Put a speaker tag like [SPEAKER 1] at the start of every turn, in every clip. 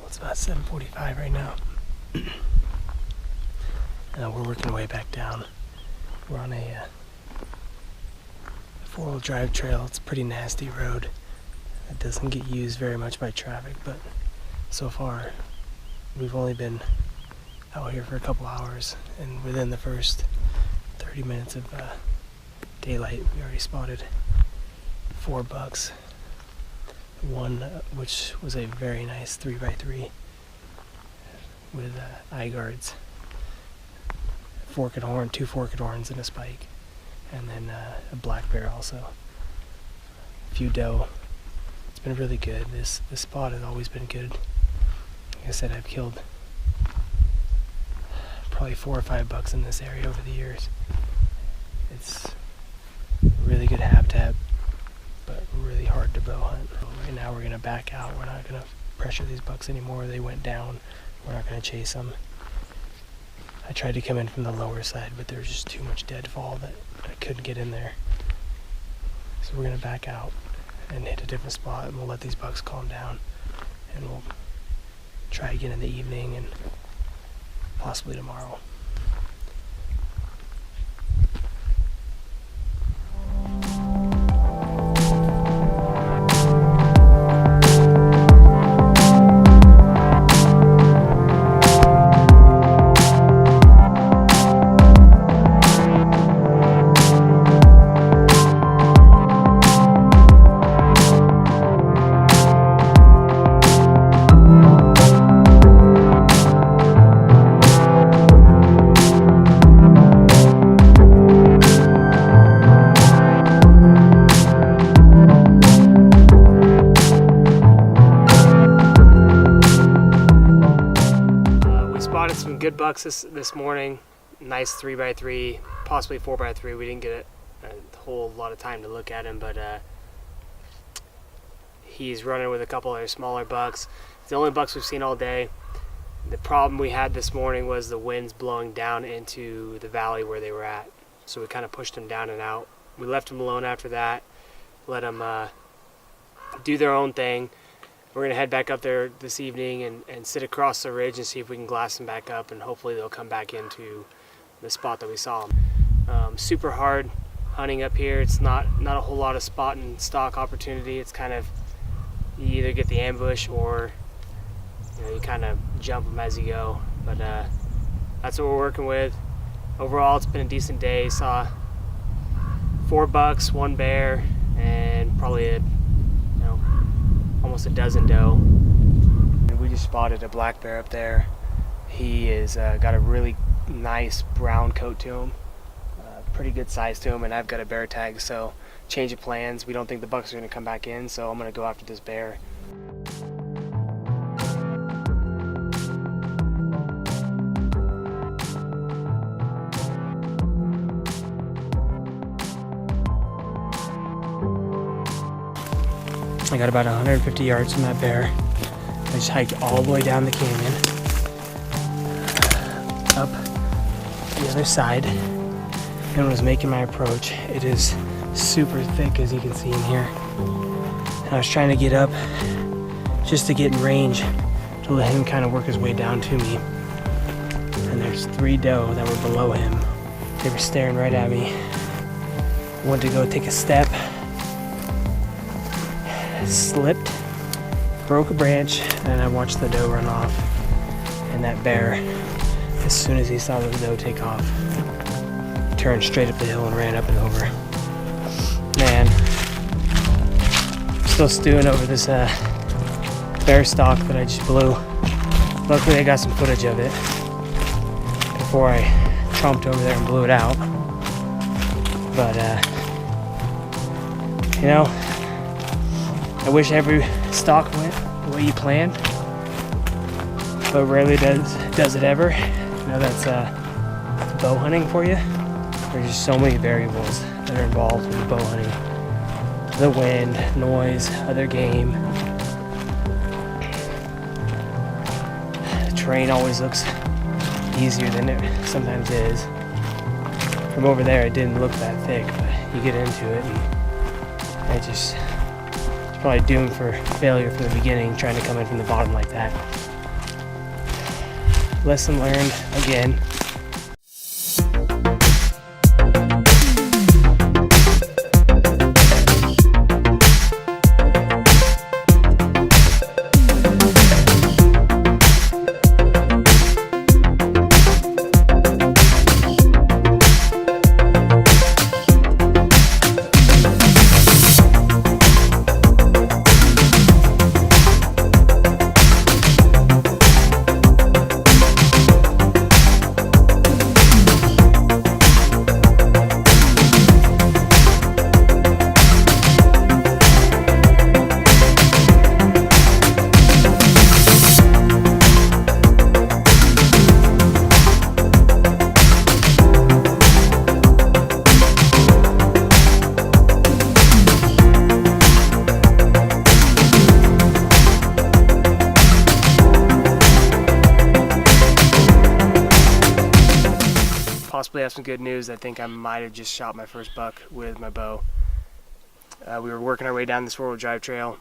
[SPEAKER 1] It's about 7:45 right now. We're working our way back down. We're on a four-wheel drive trail. It's a pretty nasty road. It doesn't get used very much by traffic, but so far we've only been out here for a couple hours, and within the first 30 minutes of daylight we already spotted 4 bucks. One which was a very nice 3x3 with eye guards, forked horn, 2 forked horns and a spike, and then a black bear also. A few doe. It's been really good. This spot has always been good. Like I said, I've killed probably 4 or 5 bucks in this area over the years. It's really good habitat, but really hard to bow hunt. Right now we're gonna back out. We're not gonna pressure these bucks anymore. They went down. We're not gonna chase them. I tried to come in from the lower side, but there's just too much deadfall that I couldn't get in there. So we're gonna back out and hit a different spot, and we'll let these bucks calm down, and we'll try again in the evening and possibly tomorrow. Some good bucks this morning. Nice 3x3, possibly 4x3. We didn't get a whole lot of time to look at him, but he's running with a couple other smaller bucks. It's the only bucks we've seen all day. The problem we had this morning was the winds blowing down into the valley where they were at, so we kind of pushed them down and out. We left them alone after that, let them do their own thing. We're going to head back up there this evening and sit across the ridge and see if we can glass them back up, and hopefully they'll come back into the spot that we saw them. Super hard hunting up here. It's not a whole lot of spot and stock opportunity. It's kind of, you either get the ambush or you kind of jump them as you go. But that's what we're working with. Overall, it's been a decent day. Saw 4 bucks, 1 bear, and probably almost a dozen doe. And we just spotted a black bear up there. He is got a really nice brown coat to him, pretty good size to him, and I've got a bear tag, so change of plans. We don't think the bucks are going to come back in, so I'm going to go after this bear. I got about 150 yards from that bear. I just hiked all the way down the canyon, up the other side, and was making my approach. It is super thick, as you can see in here. And I was trying to get up just to get in range to let him kind of work his way down to me. And there's 3 doe that were below him. They were staring right at me. I went to go take a step, slipped, broke a branch, and I watched the doe run off. And that bear, as soon as he saw the doe take off, turned straight up the hill and ran up and over. Man, I'm still stewing over this bear stalk that I just blew. Luckily I got some footage of it before I tromped over there and blew it out. But You know, I wish every stalk went the way you planned, but rarely does it ever. You know, that's bow hunting for you. There's just so many variables that are involved with bow hunting. The wind, noise, other game. The terrain always looks easier than it sometimes is. From over there it didn't look that thick, but you get into it and it's probably doomed for failure from the beginning, trying to come in from the bottom like that. Lesson learned again. Possibly have some good news. I think I might have just shot my first buck with my bow. We were working our way down this 4-wheel drive trail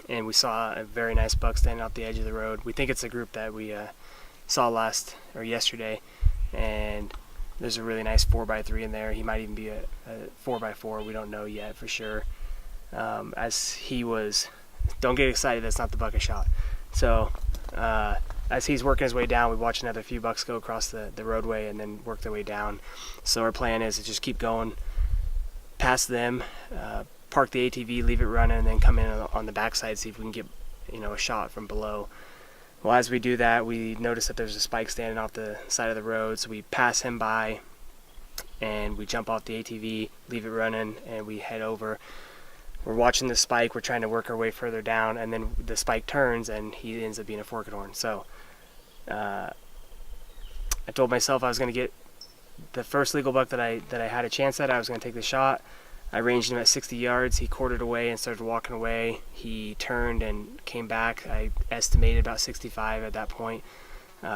[SPEAKER 1] and we saw a very nice buck standing off the edge of the road. We think it's a group that we saw yesterday, and there's a really nice 4x3 in there. He might even be a 4x4. We don't know yet for sure. As he was, don't get excited, that's not the buck I shot. So as he's working his way down, we watched another few bucks go across the roadway and then work their way down. So our plan is to just keep going past them, park the ATV, leave it running, and then come in on the backside, see if we can get a shot from below. Well, as we do that, we notice that there's a spike standing off the side of the road, so we pass him by and we jump off the ATV, leave it running, and we head over. We're watching the spike, we're trying to work our way further down, and then the spike turns and he ends up being a forked horn. So I told myself I was going to get the first legal buck that I had a chance at. I was going to take the shot. I ranged him at 60 yards. He quartered away and started walking away. He turned and came back. I estimated about 65 at that point.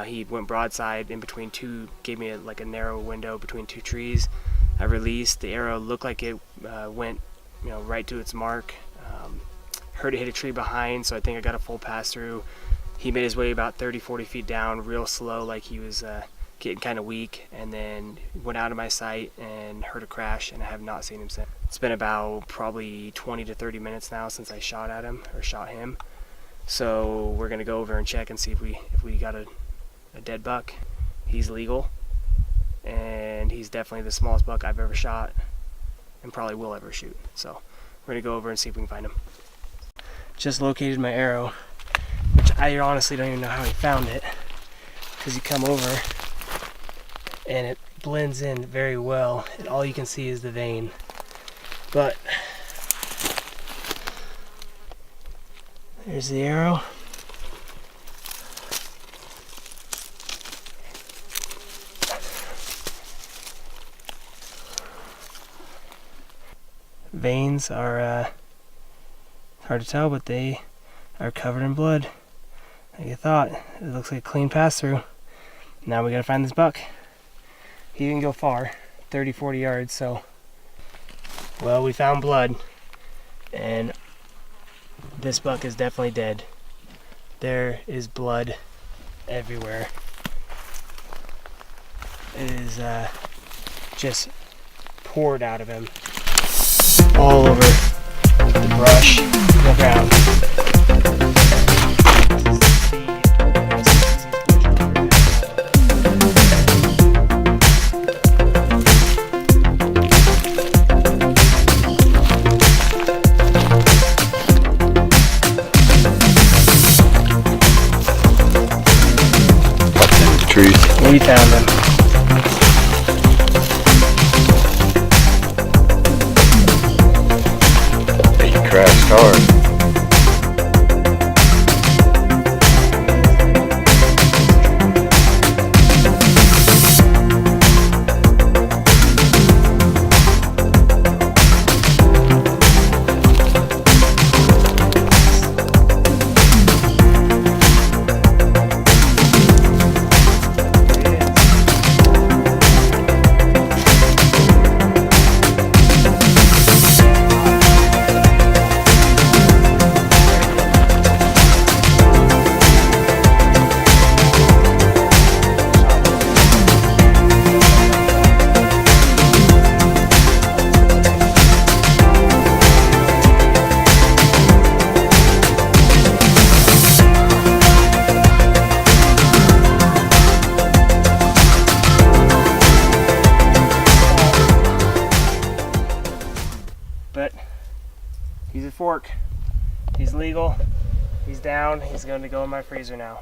[SPEAKER 1] He went broadside in between gave me a narrow window between two trees. I released. The arrow looked like it went right to its mark. Heard it hit a tree behind, so I think I got a full pass through. He made his way about 30-40 feet down, real slow, like he was getting kind of weak, and then went out of my sight and heard a crash, and I have not seen him since. It's been about probably 20 to 30 minutes now since I shot him. So we're gonna go over and check and see if we got a dead buck. He's legal, and he's definitely the smallest buck I've ever shot and probably will ever shoot. So we're gonna go over and see if we can find him. Just located my arrow, which I honestly don't even know how he found it, because you come over and it blends in very well, and all you can see is the vein. But there's the arrow. Veins are hard to tell, but they are covered in blood. Like I thought, it looks like a clean pass through. Now we gotta find this buck. He didn't go far, 30-40 yards, so well, we found blood, and this buck is definitely dead. There is blood everywhere. It is just poured out of him all over the brush, the ground. We found him.
[SPEAKER 2] fast card.
[SPEAKER 1] But he's a fork. He's legal. He's down. He's going to go in my freezer now.